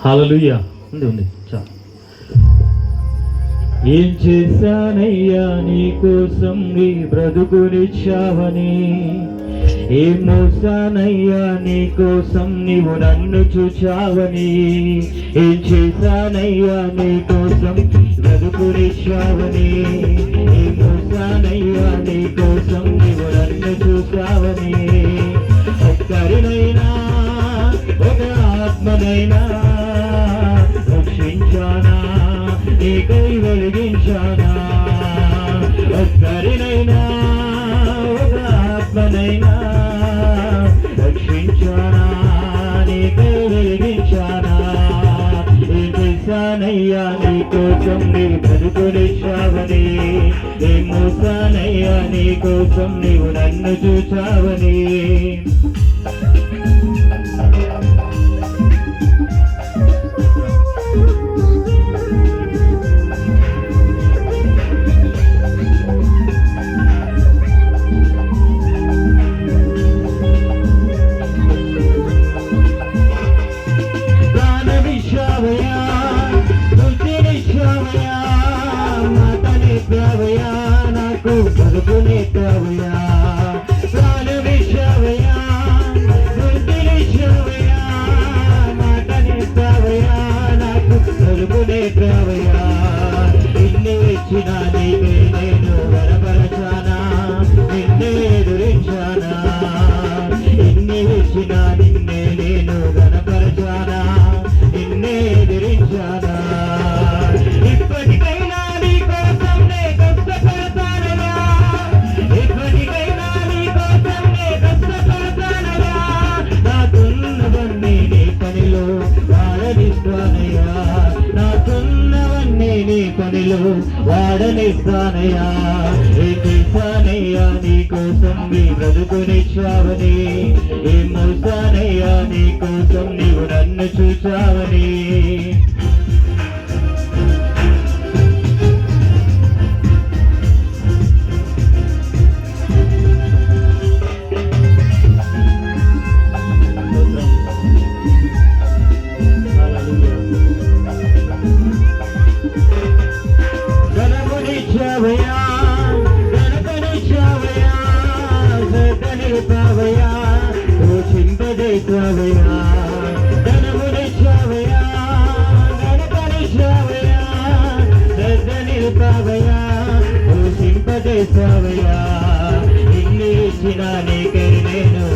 హల్లెలూయా. ఉంది చాలు. ఏం చేశానయ్యా నీ కోసం నీ బ్రతుకునిచ్చావని, ఏం మోసానయ్యా నీ కోసం నీవు నన్ను చూచావని, ఏం చేశానయ్యా నీ కోసం బ్రతుకునిచ్చావని, ఏం మోసానయ్యా నీ కోసం నీవు నన్ను చూచావని, ఒక్కరినైనా ఒక ఆత్మనైనా రక్షించానా నీకై వెలిగించానా, ఒక్కరినైనా ఒక ఆత్మనైనా రక్షించానా నీకై వెలిగించానా, ఏం చేశానయ్యా నీ కోసం నీ బ్రతుకునిచ్చావని, ఏం మోసానయ్యా నీ కోసం నీవు నన్ను చూచావని. నాకు బతుకునిచ్చావయ్యా, ప్రాణమిచ్చావయ్యా, బుద్ధినిచ్చావయ్యా, మాటనిచ్చావయ్యా, నాకు బతుకునిచ్చావయ్యా, ఇన్ని ఇచ్చినా నీకే నేను గనపరచానా, నిన్నే ఎదురించానా, ఇన్ని ఇచ్చినా నిన్నే నేను గనపరచానా, నిన్నే ఎదిరించానా, ఇప్పటికైనా నీ కోసం నే కష్టపడతానయ్యా, ఇప్పటికైనా నీ కోసం నే కష్టపడతానయ్యా, నాకున్నవన్నీ నీ పనిలో వాడనిస్తానయ్యా, నాకున్నవన్నీ నీ పనిలో వాడనిస్తానయ్యా, ఏం చేశానయ్యా నీ కోసం నీ బ్రతుకునిచ్చావని, ఏం మోసానయ్యా నీ కోసం నీవు నన్ను చూచావని. గణపనిచ్చావయ్యా, గణపనిచ్చావయ్యా, సతనిపావయ్యా, చింపజేసావయ్యా, గణపనిచ్చావయ్యా, గణపనిచ్చావయ్యా, సతనిపావయ్యా, చింపజేసావయ్యా, ఇన్ని ఇచ్చినా నీకై నేను